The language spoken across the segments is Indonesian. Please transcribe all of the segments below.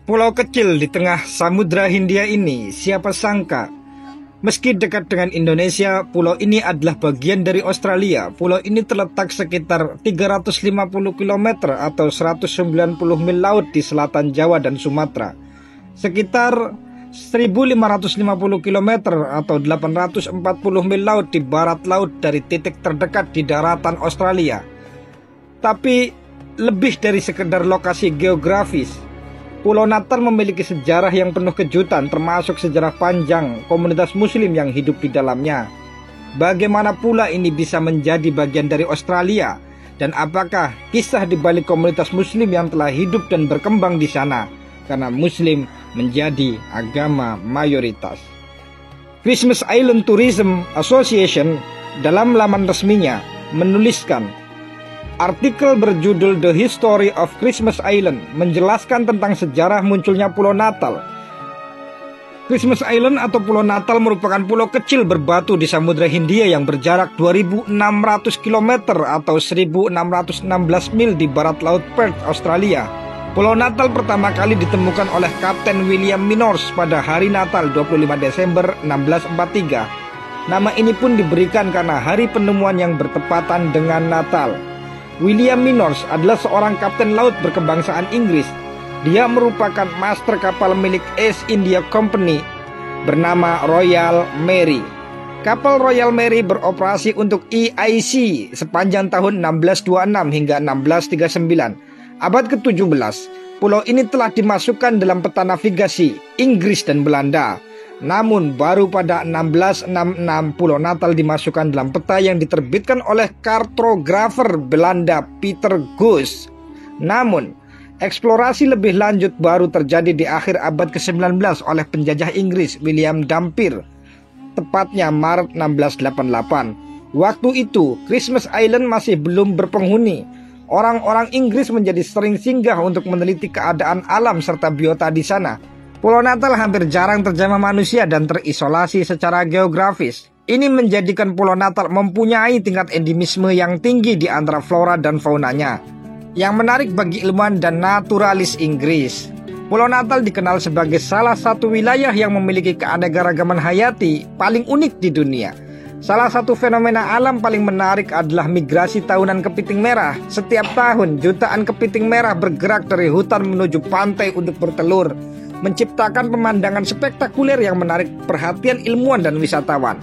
Pulau kecil di tengah Samudra Hindia ini, siapa sangka? Meski dekat dengan Indonesia, pulau ini adalah bagian dari Australia. Pulau ini terletak sekitar 350 km atau 190 mil laut di selatan Jawa dan Sumatera. Sekitar 1550 km atau 840 mil laut di barat laut dari titik terdekat di daratan Australia. Tapi lebih dari sekedar lokasi geografis, Pulau Natal memiliki sejarah yang penuh kejutan, termasuk sejarah panjang komunitas muslim yang hidup di dalamnya. Bagaimana pula ini bisa menjadi bagian dari Australia? Dan apakah kisah di balik komunitas muslim yang telah hidup dan berkembang di sana? Karena muslim menjadi agama mayoritas. Christmas Island Tourism Association dalam laman resminya menuliskan artikel berjudul The History of Christmas Island menjelaskan tentang sejarah munculnya Pulau Natal. Christmas Island atau Pulau Natal merupakan pulau kecil berbatu di Samudra Hindia yang berjarak 2.600 km atau 1.616 mil di barat laut Perth, Australia. Pulau Natal pertama kali ditemukan oleh Kapten William Minors pada hari Natal 25 Desember 1643. Nama ini pun diberikan karena hari penemuan yang bertepatan dengan Natal. William Minors adalah seorang kapten laut berkebangsaan Inggris. Dia merupakan master kapal milik East India Company bernama Royal Mary. Kapal Royal Mary beroperasi untuk EIC sepanjang tahun 1626 hingga 1639. Abad ke-17, pulau ini telah dimasukkan dalam peta navigasi Inggris dan Belanda. Namun baru pada 1666 Pulau Natal dimasukkan dalam peta yang diterbitkan oleh kartografer Belanda Peter Goos. Namun eksplorasi lebih lanjut baru terjadi di akhir abad ke-19 oleh penjajah Inggris William Dampier, tepatnya Maret 1688. Waktu itu Christmas Island masih belum berpenghuni. Orang-orang Inggris menjadi sering singgah untuk meneliti keadaan alam serta biota di sana. Pulau Natal hampir jarang terjamah manusia dan terisolasi secara geografis. Ini menjadikan Pulau Natal mempunyai tingkat endemisme yang tinggi di antara flora dan faunanya, yang menarik bagi ilmuwan dan naturalis Inggris. Pulau Natal dikenal sebagai salah satu wilayah yang memiliki keanekaragaman hayati paling unik di dunia. Salah satu fenomena alam paling menarik adalah migrasi tahunan kepiting merah. Setiap tahun jutaan kepiting merah bergerak dari hutan menuju pantai untuk bertelur, menciptakan pemandangan spektakuler yang menarik perhatian ilmuwan dan wisatawan.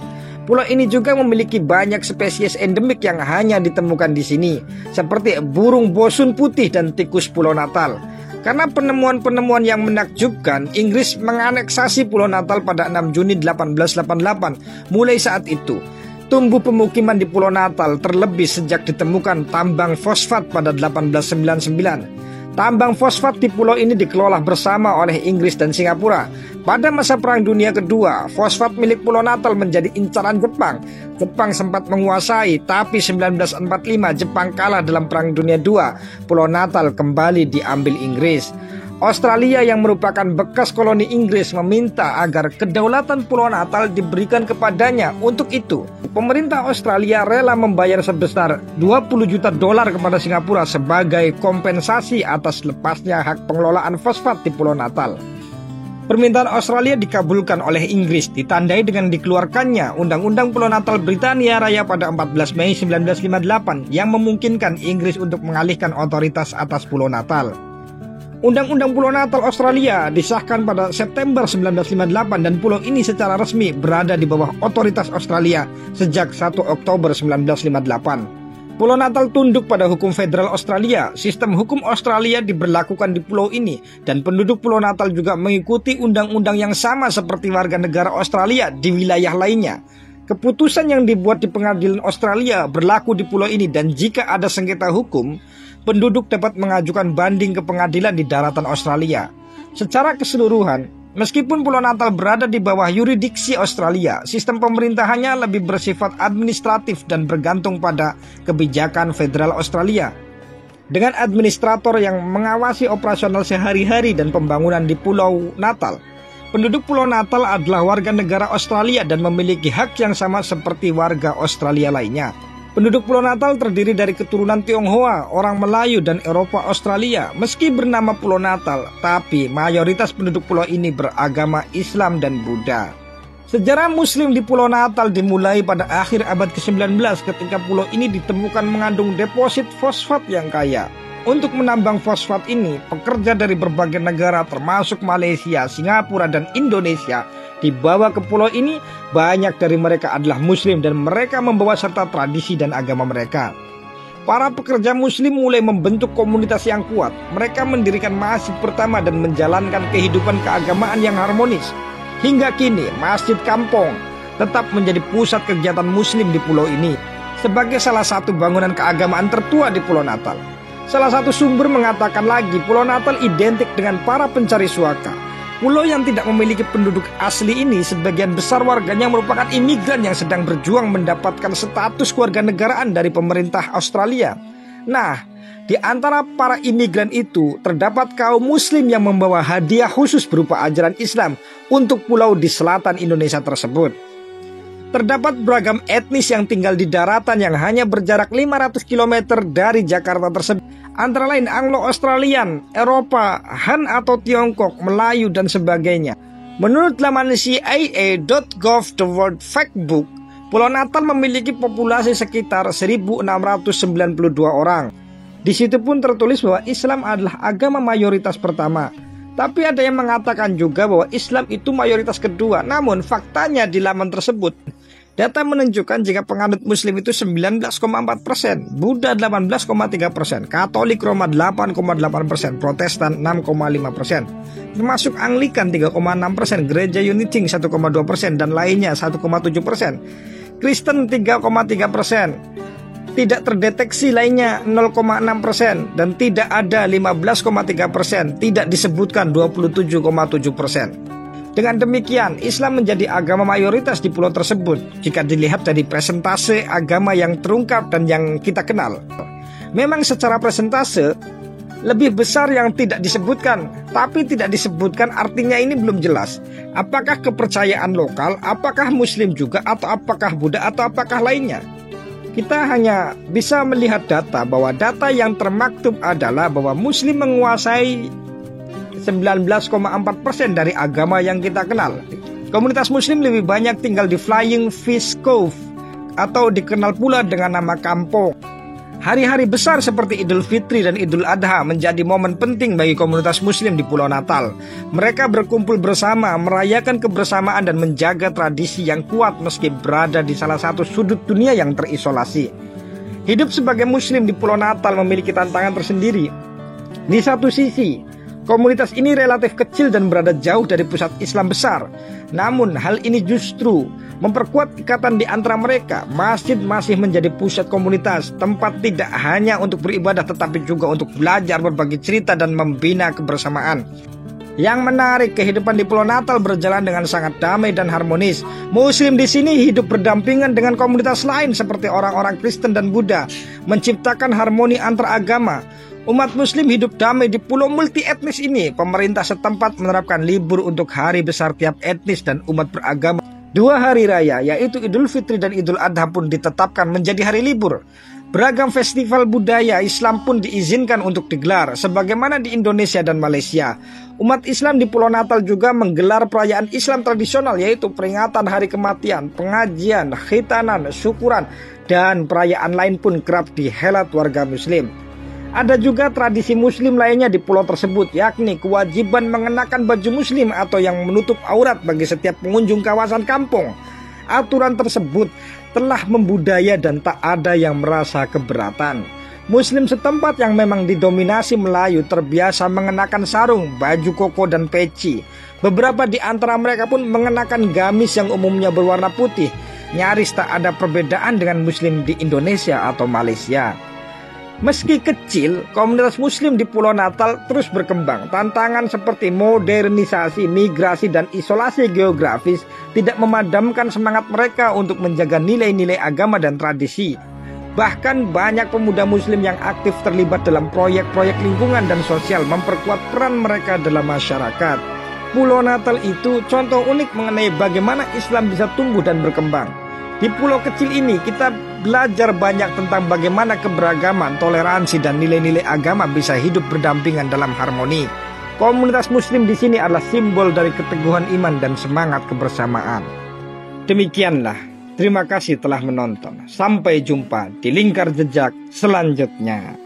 Pulau ini juga memiliki banyak spesies endemik yang hanya ditemukan di sini, seperti burung bosun putih dan tikus Pulau Natal. Karena penemuan-penemuan yang menakjubkan, Inggris menganeksasi Pulau Natal pada 6 Juni 1888. Mulai saat itu, tumbuh pemukiman di Pulau Natal, terlebih sejak ditemukan tambang fosfat pada 1899. Tambang fosfat di pulau ini dikelola bersama oleh Inggris dan Singapura. Pada masa Perang Dunia Kedua, fosfat milik Pulau Natal menjadi incaran Jepang. Jepang sempat menguasai, tapi 1945 Jepang kalah dalam Perang Dunia II. Pulau Natal kembali diambil Inggris. Australia yang merupakan bekas koloni Inggris meminta agar kedaulatan Pulau Natal diberikan kepadanya. Untuk itu, pemerintah Australia rela membayar sebesar $20 juta kepada Singapura sebagai kompensasi atas lepasnya hak pengelolaan fosfat di Pulau Natal. Permintaan Australia dikabulkan oleh Inggris, ditandai dengan dikeluarkannya Undang-Undang Pulau Natal Britania Raya pada 14 Mei 1958 yang memungkinkan Inggris untuk mengalihkan otoritas atas Pulau Natal. Undang-Undang Pulau Natal Australia disahkan pada September 1958 dan pulau ini secara resmi berada di bawah otoritas Australia sejak 1 Oktober 1958. Pulau Natal tunduk pada hukum federal Australia. Sistem hukum Australia diberlakukan di pulau ini dan penduduk Pulau Natal juga mengikuti undang-undang yang sama seperti warga negara Australia di wilayah lainnya. Keputusan yang dibuat di pengadilan Australia berlaku di pulau ini dan jika ada sengketa hukum, penduduk dapat mengajukan banding ke pengadilan di daratan Australia. Secara keseluruhan, meskipun Pulau Natal berada di bawah yurisdiksi Australia, sistem pemerintahannya lebih bersifat administratif dan bergantung pada kebijakan federal Australia. Dengan administrator yang mengawasi operasional sehari-hari dan pembangunan di Pulau Natal, penduduk Pulau Natal adalah warga negara Australia dan memiliki hak yang sama seperti warga Australia lainnya. Penduduk Pulau Natal terdiri dari keturunan Tionghoa, orang Melayu, dan Eropa Australia. Meski bernama Pulau Natal, tapi mayoritas penduduk pulau ini beragama Islam dan Buddha. Sejarah Muslim di Pulau Natal dimulai pada akhir abad ke-19 ketika pulau ini ditemukan mengandung deposit fosfat yang kaya. Untuk menambang fosfat ini, pekerja dari berbagai negara termasuk Malaysia, Singapura, dan Indonesia dibawa ke pulau ini. Banyak dari mereka adalah Muslim dan mereka membawa serta tradisi dan agama mereka. Para pekerja Muslim mulai membentuk komunitas yang kuat. Mereka mendirikan masjid pertama dan menjalankan kehidupan keagamaan yang harmonis. Hingga kini, Masjid Kampung tetap menjadi pusat kegiatan Muslim di pulau ini sebagai salah satu bangunan keagamaan tertua di Pulau Natal. Salah satu sumber mengatakan lagi, Pulau Natal identik dengan para pencari suaka. Pulau yang tidak memiliki penduduk asli ini, sebagian besar warganya merupakan imigran yang sedang berjuang mendapatkan status kewarganegaraan dari pemerintah Australia. Nah, di antara para imigran itu, terdapat kaum Muslim yang membawa hadiah khusus berupa ajaran Islam untuk pulau di selatan Indonesia tersebut. Terdapat beragam etnis yang tinggal di daratan yang hanya berjarak 500 km dari Jakarta tersebut. Antara lain Anglo-Australian, Eropa, Han atau Tiongkok, Melayu, dan sebagainya. Menurut laman CIA.gov The World Factbook, Pulau Natal memiliki populasi sekitar 1.692 orang. Di situ pun tertulis bahwa Islam adalah agama mayoritas pertama. Tapi ada yang mengatakan juga bahwa Islam itu mayoritas kedua. Namun faktanya di laman tersebut, data menunjukkan jika penganut Muslim itu 19,4%, Buddha 18,3%, Katolik Roma 8,8%, Protestan 6,5%, termasuk Anglikan 3,6%, Gereja Uniting 1,2%, dan lainnya 1,7%, Kristen 3,3%. Tidak terdeteksi lainnya 0,6%, dan tidak ada 15,3%, tidak disebutkan 27,7%. Dengan demikian, Islam menjadi agama mayoritas di pulau tersebut jika dilihat dari persentase agama yang terungkap dan yang kita kenal. Memang secara persentase lebih besar yang tidak disebutkan, tapi tidak disebutkan artinya ini belum jelas. Apakah kepercayaan lokal, apakah Muslim juga, atau apakah Buddha, atau apakah lainnya? Kita hanya bisa melihat data bahwa data yang termaktub adalah bahwa Muslim menguasai 19,4% dari agama yang kita kenal. Komunitas Muslim lebih banyak tinggal di Flying Fish Cove atau dikenal pula dengan nama Kampung. Hari-hari besar seperti Idul Fitri dan Idul Adha menjadi momen penting bagi komunitas Muslim di Pulau Natal. Mereka berkumpul bersama, merayakan kebersamaan dan menjaga tradisi yang kuat meski berada di salah satu sudut dunia yang terisolasi. Hidup sebagai Muslim di Pulau Natal memiliki tantangan tersendiri. Di satu sisi, komunitas ini relatif kecil dan berada jauh dari pusat Islam besar. Namun hal ini justru memperkuat ikatan di antara mereka. Masjid masih menjadi pusat komunitas, tempat tidak hanya untuk beribadah tetapi juga untuk belajar, berbagi cerita, dan membina kebersamaan. Yang menarik, kehidupan di Pulau Natal berjalan dengan sangat damai dan harmonis. Muslim di sini hidup berdampingan dengan komunitas lain seperti orang-orang Kristen dan Buddha, menciptakan harmoni antar agama. Umat Muslim hidup damai di pulau multi etnis ini. Pemerintah setempat menerapkan libur untuk hari besar tiap etnis dan umat beragama. 2 hari raya yaitu Idul Fitri dan Idul Adha pun ditetapkan menjadi hari libur. Beragam festival budaya Islam pun diizinkan untuk digelar sebagaimana di Indonesia dan Malaysia. Umat Islam di Pulau Natal juga menggelar perayaan Islam tradisional yaitu peringatan hari kematian, pengajian, khitanan, syukuran, dan perayaan lain pun kerap dihelat warga Muslim. Ada juga tradisi Muslim lainnya di pulau tersebut, yakni kewajiban mengenakan baju Muslim atau yang menutup aurat bagi setiap pengunjung kawasan kampung. Aturan tersebut telah membudaya dan tak ada yang merasa keberatan. Muslim setempat yang memang didominasi Melayu terbiasa mengenakan sarung, baju koko, dan peci. Beberapa di antara mereka pun mengenakan gamis yang umumnya berwarna putih. Nyaris tak ada perbedaan dengan Muslim di Indonesia atau Malaysia. Meski kecil, komunitas Muslim di Pulau Natal terus berkembang. Tantangan seperti modernisasi, migrasi, dan isolasi geografis tidak memadamkan semangat mereka untuk menjaga nilai-nilai agama dan tradisi. Bahkan banyak pemuda Muslim yang aktif terlibat dalam proyek-proyek lingkungan dan sosial memperkuat peran mereka dalam masyarakat. Pulau Natal itu contoh unik mengenai bagaimana Islam bisa tumbuh dan berkembang. Di pulau kecil ini kita belajar banyak tentang bagaimana keberagaman, toleransi, dan nilai-nilai agama bisa hidup berdampingan dalam harmoni. Komunitas muslim di sini adalah simbol dari keteguhan iman dan semangat kebersamaan. Demikianlah, terima kasih telah menonton. Sampai jumpa di Lingkar Jejak selanjutnya.